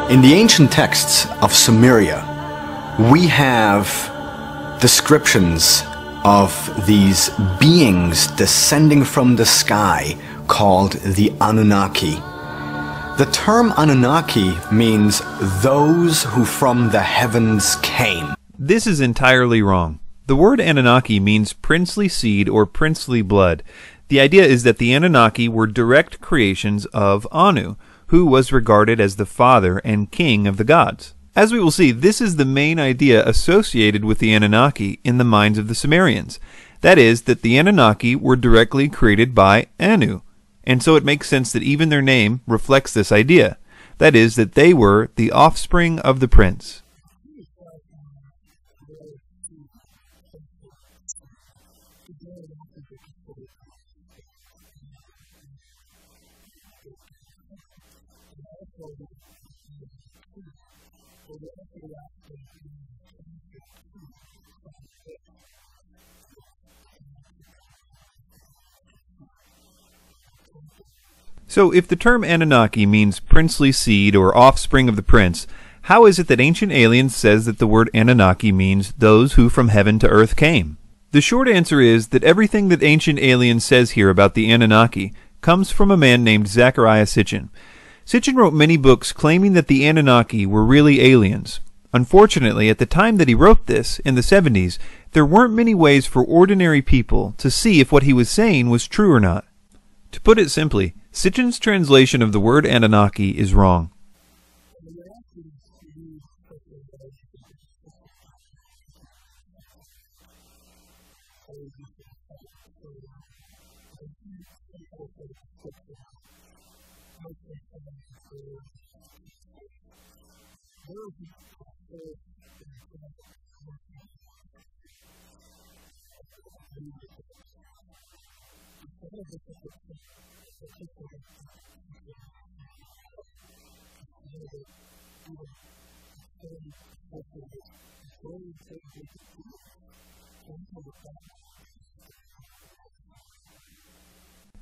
In the ancient texts of Sumeria, we have descriptions of these beings descending from the sky called the Anunnaki. The term Anunnaki means those who from the heavens came. This is entirely wrong. The word Anunnaki means princely seed or princely blood. The idea is that the Anunnaki were direct creations of Anu, who was regarded as the father and king of the gods. As we will see, this is the main idea associated with the Anunnaki in the minds of the Sumerians. That is, that the Anunnaki were directly created by Anu. And so it makes sense that even their name reflects this idea. That is, that they were the offspring of the prince. So if the term Anunnaki means princely seed or offspring of the prince, how is it that Ancient Aliens says that the word Anunnaki means those who from heaven to earth came? The short answer is that everything that Ancient Aliens says here about the Anunnaki comes from a man named Zecharia Sitchin. Sitchin wrote many books claiming that the Anunnaki were really aliens. Unfortunately, at the time that he wrote this, in the 70s, there weren't many ways for ordinary people to see if what he was saying was true or not. To put it simply, Sitchin's translation of the word Anunnaki is wrong.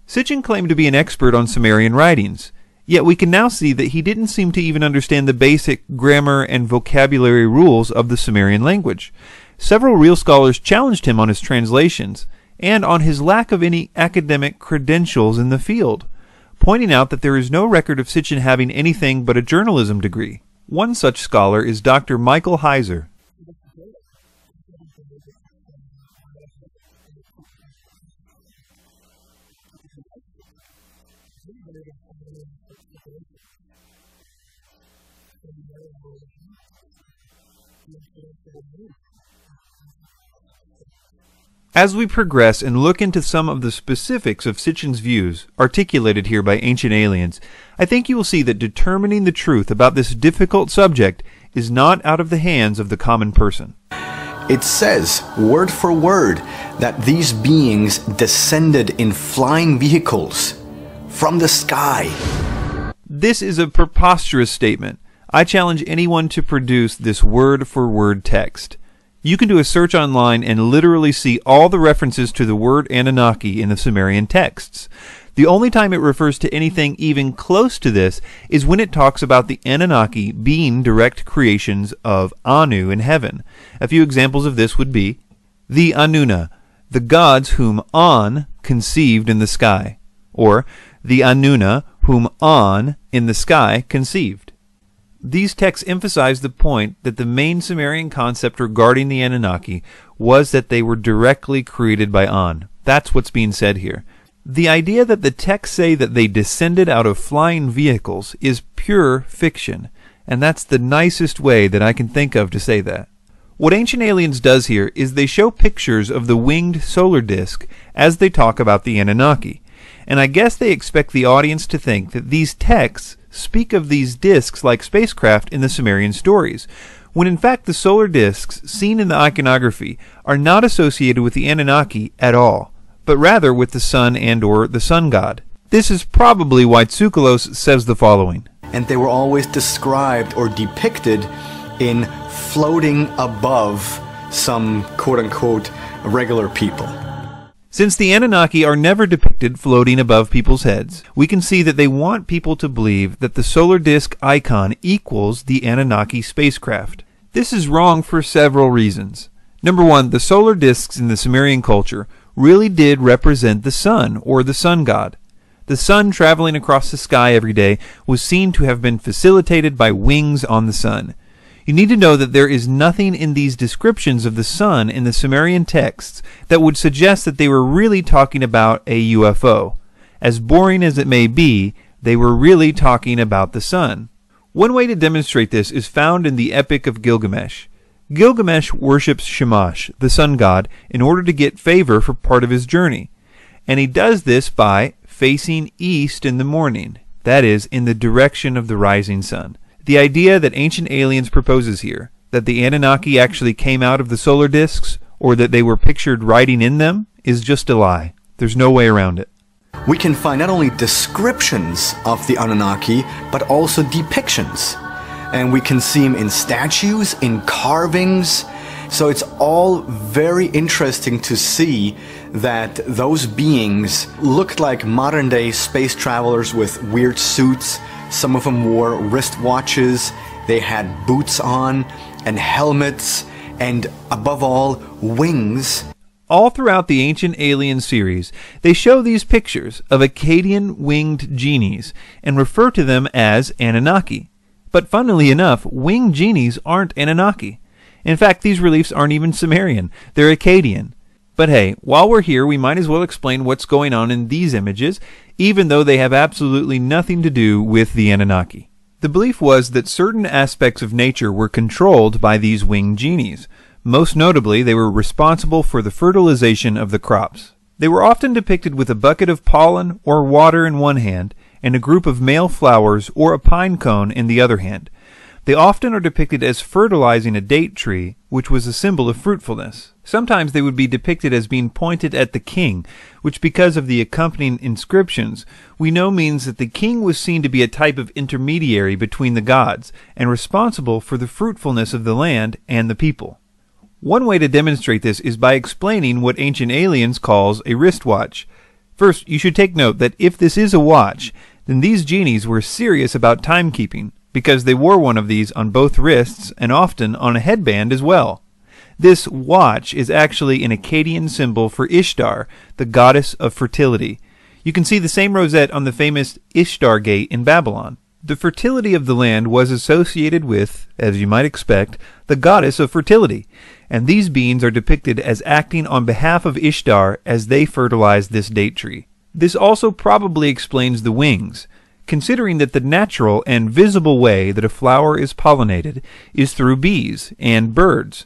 Sitchin claimed to be an expert on Sumerian writings, yet we can now see that he didn't seem to even understand the basic grammar and vocabulary rules of the Sumerian language. Several real scholars challenged him on his translations and on his lack of any academic credentials in the field, pointing out that there is no record of Sitchin having anything but a journalism degree. One such scholar is Dr. Michael Heiser. As we progress and look into some of the specifics of Sitchin's views, articulated here by Ancient Aliens, I think you will see that determining the truth about this difficult subject is not out of the hands of the common person. It says, word for word, that these beings descended in flying vehicles from the sky. This is a preposterous statement. I challenge anyone to produce this word-for-word text. You can do a search online and literally see all the references to the word Anunnaki in the Sumerian texts. The only time it refers to anything even close to this is when it talks about the Anunnaki being direct creations of Anu in heaven. A few examples of this would be the Anunna, the gods whom An conceived in the sky, or the Anunna whom An in the sky conceived. These texts emphasize the point that the main Sumerian concept regarding the Anunnaki was that they were directly created by An. That's what's being said here. The idea that the texts say that they descended out of flying vehicles is pure fiction, and that's the nicest way that I can think of to say that. What Ancient Aliens does here is they show pictures of the winged solar disk as they talk about the Anunnaki, and I guess they expect the audience to think that these texts speak of these disks like spacecraft in the Sumerian stories, when in fact the solar disks seen in the iconography are not associated with the Anunnaki at all, but rather with the sun and/or the sun god. This is probably why Tsoukalos says the following. And they were always described or depicted in floating above some quote-unquote regular people. Since the Anunnaki are never depicted floating above people's heads, we can see that they want people to believe that the solar disk icon equals the Anunnaki spacecraft. This is wrong for several reasons. Number one, the solar disks in the Sumerian culture really did represent the sun, or the sun god. The sun traveling across the sky every day was seen to have been facilitated by wings on the sun. You need to know that there is nothing in these descriptions of the sun in the Sumerian texts that would suggest that they were really talking about a UFO. As boring as it may be, they were really talking about the sun. One way to demonstrate this is found in the Epic of Gilgamesh. Gilgamesh worships Shamash, the sun god, in order to get favor for part of his journey. And he does this by facing east in the morning, that is, in the direction of the rising sun. The idea that Ancient Aliens proposes here, that the Anunnaki actually came out of the solar disks, or that they were pictured riding in them, is just a lie. There's no way around it. We can find not only descriptions of the Anunnaki, but also depictions. And we can see them in statues, in carvings. So it's all very interesting to see that those beings looked like modern-day space travelers with weird suits. Some of them wore wristwatches, they had boots on, and helmets, and above all, wings. All throughout the Ancient Aliens series, they show these pictures of Akkadian winged genies and refer to them as Anunnaki. But funnily enough, winged genies aren't Anunnaki. In fact, these reliefs aren't even Sumerian, they're Akkadian. But hey, while we're here, we might as well explain what's going on in these images, even though they have absolutely nothing to do with the Anunnaki. The belief was that certain aspects of nature were controlled by these winged genies. Most notably, they were responsible for the fertilization of the crops. They were often depicted with a bucket of pollen or water in one hand, and a group of male flowers or a pine cone in the other hand. They often are depicted as fertilizing a date tree, which was a symbol of fruitfulness. Sometimes they would be depicted as being pointed at the king, which because of the accompanying inscriptions, we know means that the king was seen to be a type of intermediary between the gods, and responsible for the fruitfulness of the land and the people. One way to demonstrate this is by explaining what Ancient Aliens calls a wristwatch. First, you should take note that if this is a watch, then these genies were serious about timekeeping, because they wore one of these on both wrists and often on a headband as well. This watch is actually an Akkadian symbol for Ishtar, the goddess of fertility. You can see the same rosette on the famous Ishtar Gate in Babylon. The fertility of the land was associated with, as you might expect, the goddess of fertility, and these beings are depicted as acting on behalf of Ishtar as they fertilize this date tree. This also probably explains the wings, considering that the natural and visible way that a flower is pollinated is through bees and birds.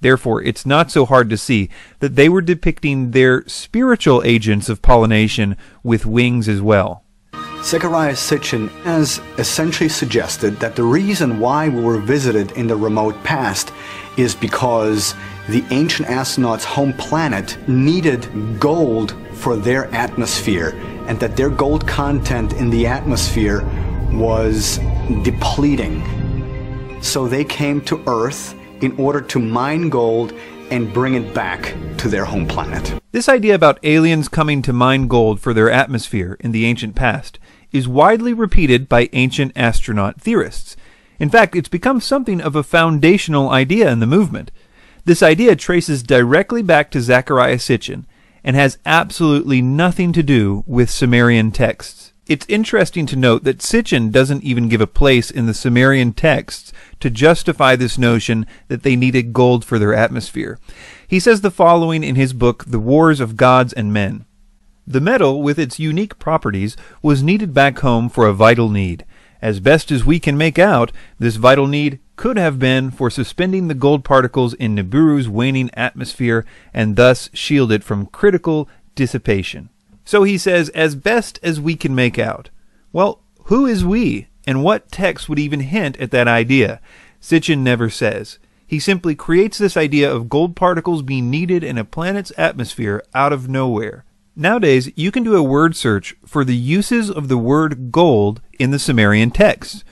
Therefore, it's not so hard to see that they were depicting their spiritual agents of pollination with wings as well. Zecharia Sitchin has essentially suggested that the reason why we were visited in the remote past is because the ancient astronauts' home planet needed gold for their atmosphere, and that their gold content in the atmosphere was depleting. So they came to Earth in order to mine gold and bring it back to their home planet. This idea about aliens coming to mine gold for their atmosphere in the ancient past is widely repeated by ancient astronaut theorists. In fact, it's become something of a foundational idea in the movement. This idea traces directly back to Zecharia Sitchin and has absolutely nothing to do with Sumerian texts. It's interesting to note that Sitchin doesn't even give a place in the Sumerian texts to justify this notion that they needed gold for their atmosphere. He says the following in his book, The Wars of Gods and Men. The metal, with its unique properties, was needed back home for a vital need. As best as we can make out, this vital need could have been for suspending the gold particles in Nibiru's waning atmosphere and thus shield it from critical dissipation. So he says, as best as we can make out. Well, who is we, and what text would even hint at that idea? Sitchin never says. He simply creates this idea of gold particles being needed in a planet's atmosphere out of nowhere. Nowadays, you can do a word search for the uses of the word gold in the Sumerian texts.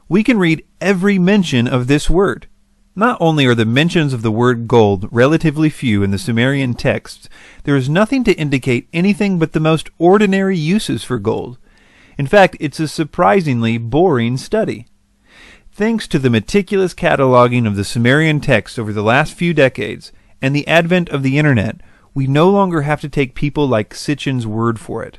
We can read every mention of this word. Not only are the mentions of the word gold relatively few in the Sumerian texts, there is nothing to indicate anything but the most ordinary uses for gold. In fact, it's a surprisingly boring study. Thanks to the meticulous cataloging of the Sumerian texts over the last few decades and the advent of the internet, we no longer have to take people like Sitchin's word for it.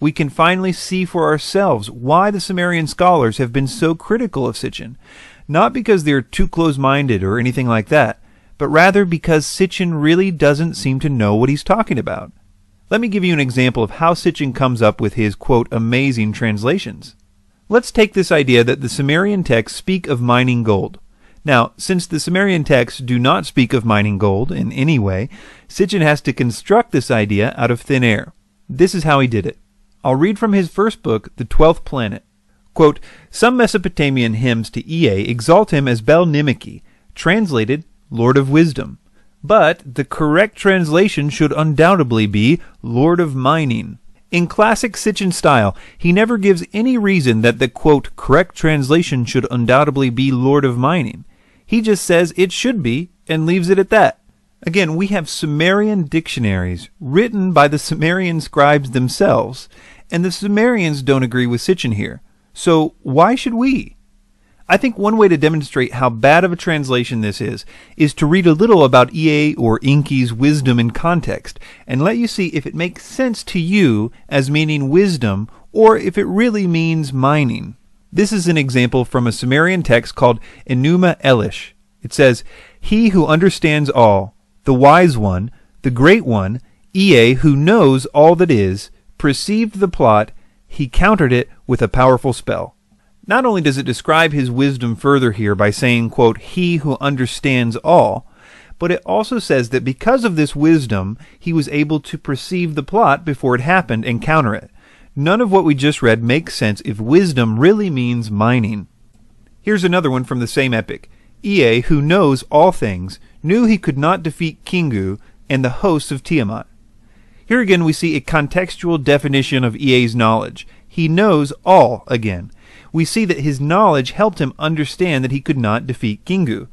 We can finally see for ourselves why the Sumerian scholars have been so critical of Sitchin, not because they're too close-minded or anything like that, but rather because Sitchin really doesn't seem to know what he's talking about. Let me give you an example of how Sitchin comes up with his, quote, amazing translations. Let's take this idea that the Sumerian texts speak of mining gold. Now, since the Sumerian texts do not speak of mining gold in any way, Sitchin has to construct this idea out of thin air. This is how he did it. I'll read from his first book, The 12th Planet. Quote, some Mesopotamian hymns to Ea exalt him as Bel-Nimeki, translated Lord of Wisdom. But the correct translation should undoubtedly be Lord of Mining. In classic Sitchin style, he never gives any reason that the, quote, correct translation should undoubtedly be Lord of Mining. He just says it should be and leaves it at that. Again, we have Sumerian dictionaries written by the Sumerian scribes themselves, and the Sumerians don't agree with Sitchin here. So why should we? I think one way to demonstrate how bad of a translation this is to read a little about Ea or Enki's wisdom in context, and let you see if it makes sense to you as meaning wisdom, or if it really means mining. This is an example from a Sumerian text called Enuma Elish. It says, he who understands all, the wise one, the great one, Ea who knows all that is, perceived the plot, he countered it with a powerful spell. Not only does it describe his wisdom further here by saying, quote, he who understands all, but it also says that because of this wisdom, he was able to perceive the plot before it happened and counter it. None of what we just read makes sense if wisdom really means mining. Here's another one from the same epic. Ea, who knows all things, knew he could not defeat Kingu and the hosts of Tiamat. Here again we see a contextual definition of Ea's knowledge. He knows all again. We see that his knowledge helped him understand that he could not defeat Kingu.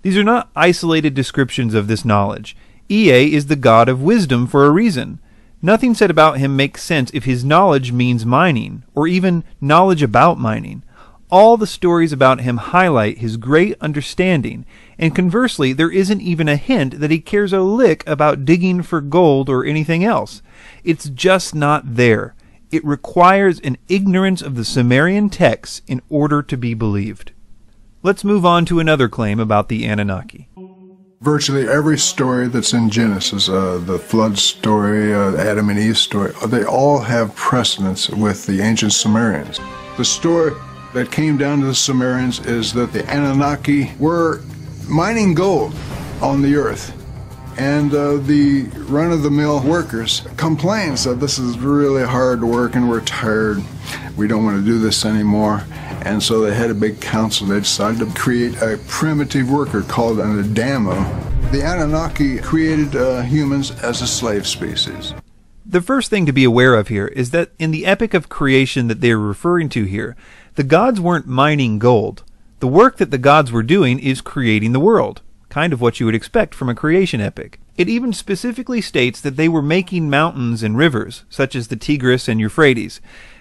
These are not isolated descriptions of this knowledge. Ea is the god of wisdom for a reason. Nothing said about him makes sense if his knowledge means mining, or even knowledge about mining. All the stories about him highlight his great understanding, and conversely, there isn't even a hint that he cares a lick about digging for gold or anything else. It's just not there. It requires an ignorance of the Sumerian texts in order to be believed. Let's move on to another claim about the Anunnaki. Virtually every story that's in Genesis, the flood story, Adam and Eve story, they all have precedence with the ancient Sumerians. The story that came down to the Sumerians is that the Anunnaki were mining gold on the earth. And the run-of-the-mill workers complained, said this is really hard work and we're tired. We don't want to do this anymore. And so they had a big council. They decided to create a primitive worker called an Adamo. The Anunnaki created humans as a slave species. The first thing to be aware of here is that in the epic of creation that they are referring to here, the gods weren't mining gold. The work that the gods were doing is creating the world. kind of what you would expect from a creation epic. It even specifically states that they were making mountains and rivers, such as the Tigris and Euphrates.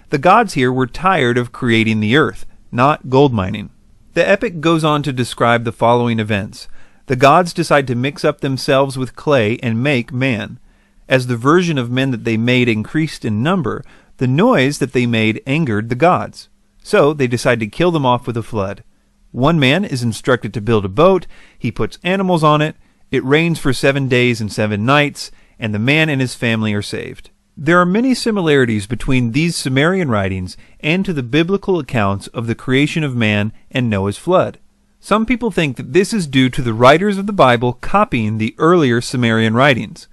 The gods here were tired of creating the earth, not gold mining. The epic goes on to describe the following events. The gods decide to mix up themselves with clay and make man. As the version of men that they made increased in number, the noise that they made angered the gods. So they decide to kill them off with a flood. One man is instructed to build a boat, he puts animals on it, it rains for 7 days and 7 nights, and the man and his family are saved. There are many similarities between these Sumerian writings and to the biblical accounts of the creation of man and Noah's flood. Some people think that this is due to the writers of the Bible copying the earlier Sumerian writings.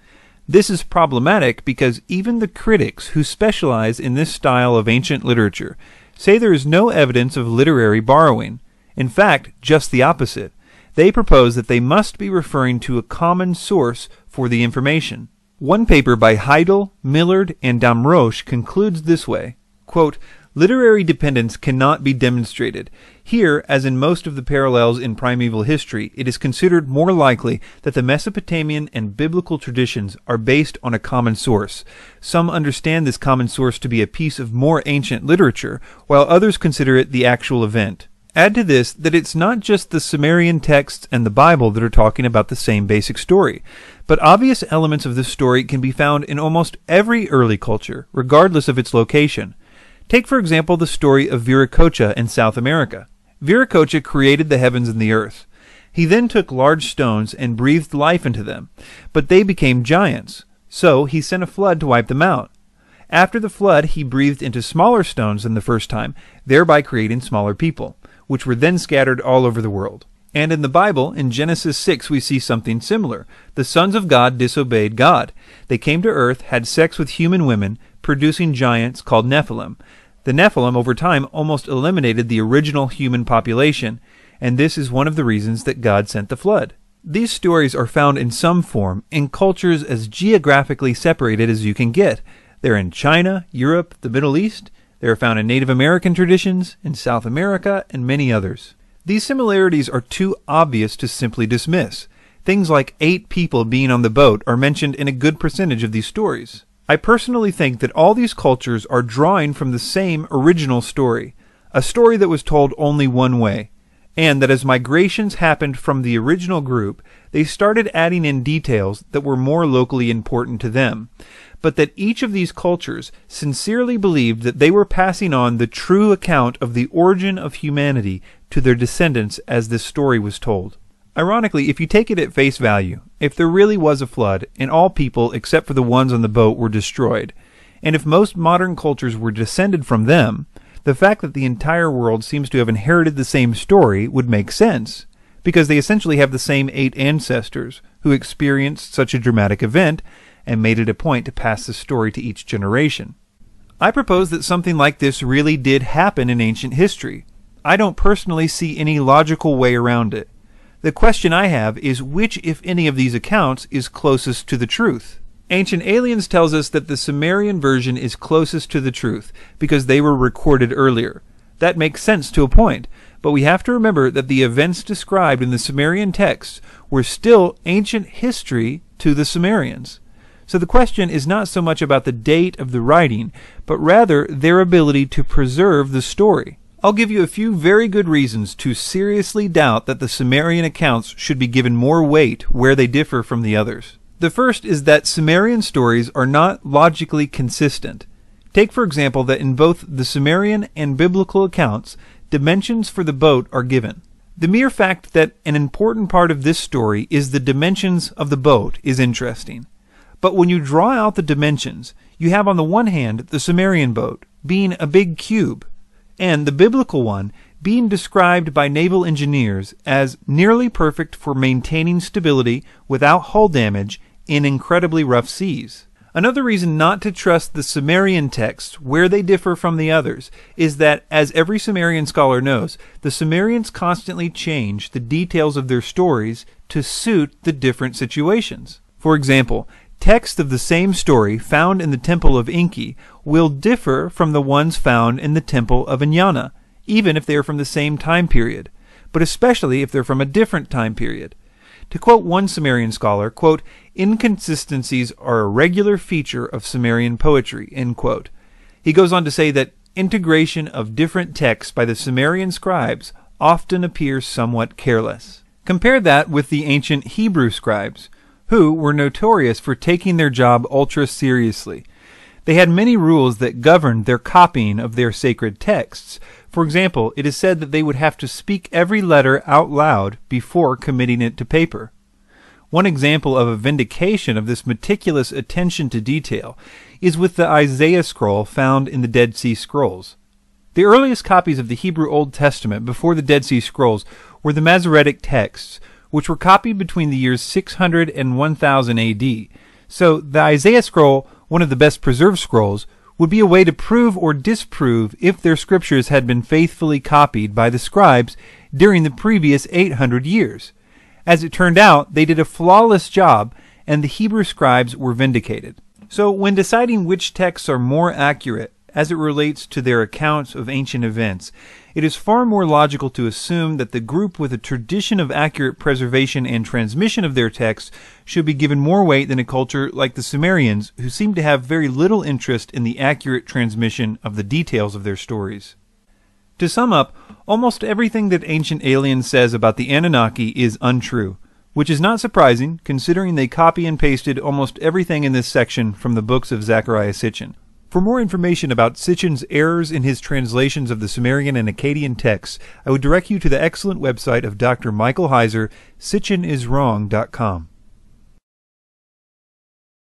This is problematic because even the critics who specialize in this style of ancient literature say there is no evidence of literary borrowing. In fact, just the opposite. They propose that they must be referring to a common source for the information. One paper by Heidel, Millard, and Damrosch concludes this way, quote, "Literary dependence cannot be demonstrated. Here, as in most of the parallels in primeval history, it is considered more likely that the Mesopotamian and biblical traditions are based on a common source. Some understand this common source to be a piece of more ancient literature, while others consider it the actual event. Add to this that it's not just the Sumerian texts and the Bible that are talking about the same basic story, but obvious elements of this story can be found in almost every early culture, regardless of its location. Take, for example, the story of Viracocha in South America. Viracocha created the heavens and the earth. He then took large stones and breathed life into them, but they became giants. So he sent a flood to wipe them out. After the flood, he breathed into smaller stones than the first time, thereby creating smaller people, which were then scattered all over the world. And in the Bible, in Genesis 6, we see something similar. The sons of God disobeyed God. They came to earth, had sex with human women, producing giants called Nephilim. The Nephilim, over time, almost eliminated the original human population, and this is one of the reasons that God sent the flood. These stories are found in some form in cultures as geographically separated as you can get. They're in China, Europe, the Middle East. They are found in Native American traditions, in South America, and many others. These similarities are too obvious to simply dismiss. Things like 8 people being on the boat are mentioned in a good percentage of these stories. I personally think that all these cultures are drawing from the same original story, a story that was told only one way, and that as migrations happened from the original group, they started adding in details that were more locally important to them, but that each of these cultures sincerely believed that they were passing on the true account of the origin of humanity to their descendants as this story was told. Ironically, if you take it at face value, if there really was a flood, and all people except for the ones on the boat were destroyed, and if most modern cultures were descended from them, the fact that the entire world seems to have inherited the same story would make sense, because they essentially have the same 8 ancestors who experienced such a dramatic event and made it a point to pass the story to each generation. I propose that something like this really did happen in ancient history. I don't personally see any logical way around it. The question I have is which, if any, of these accounts is closest to the truth? Ancient Aliens tells us that the Sumerian version is closest to the truth because they were recorded earlier. That makes sense to a point, but we have to remember that the events described in the Sumerian texts were still ancient history to the Sumerians. So the question is not so much about the date of the writing, but rather their ability to preserve the story. I'll give you a few very good reasons to seriously doubt that the Sumerian accounts should be given more weight where they differ from the others. The first is that Sumerian stories are not logically consistent. Take, for example, that in both the Sumerian and biblical accounts, dimensions for the boat are given. The mere fact that an important part of this story is the dimensions of the boat is interesting. But when you draw out the dimensions, you have on the one hand the Sumerian boat being a big cube, and the biblical one being described by naval engineers as nearly perfect for maintaining stability without hull damage in incredibly rough seas. Another reason not to trust the Sumerian texts where they differ from the others is that, as every Sumerian scholar knows, the Sumerians constantly change the details of their stories to suit the different situations. For example, texts of the same story found in the Temple of Enki will differ from the ones found in the Temple of Inanna, even if they are from the same time period, but especially if they're from a different time period. To quote one Sumerian scholar, quote, "Inconsistencies are a regular feature of Sumerian poetry," end quote. He goes on to say that integration of different texts by the Sumerian scribes often appears somewhat careless. Compare that with the ancient Hebrew scribes, who were notorious for taking their job ultra seriously. They had many rules that governed their copying of their sacred texts. For example, it is said that they would have to speak every letter out loud before committing it to paper. One example of a vindication of this meticulous attention to detail is with the Isaiah scroll found in the Dead Sea Scrolls. The earliest copies of the Hebrew Old Testament before the Dead Sea Scrolls were the Masoretic texts, which were copied between the years 600 and 1000 AD. So the Isaiah scroll, one of the best preserved scrolls, would be a way to prove or disprove if their scriptures had been faithfully copied by the scribes during the previous 800 years. As it turned out, they did a flawless job, and the Hebrew scribes were vindicated. So when deciding which texts are more accurate as it relates to their accounts of ancient events, it is far more logical to assume that the group with a tradition of accurate preservation and transmission of their texts should be given more weight than a culture like the Sumerians, who seem to have very little interest in the accurate transmission of the details of their stories. To sum up, almost everything that Ancient Aliens says about the Anunnaki is untrue, which is not surprising considering they copy and pasted almost everything in this section from the books of Zecharia Sitchin. For more information about Sitchin's errors in his translations of the Sumerian and Akkadian texts, I would direct you to the excellent website of Dr. Michael Heiser, SitchinIsWrong.com.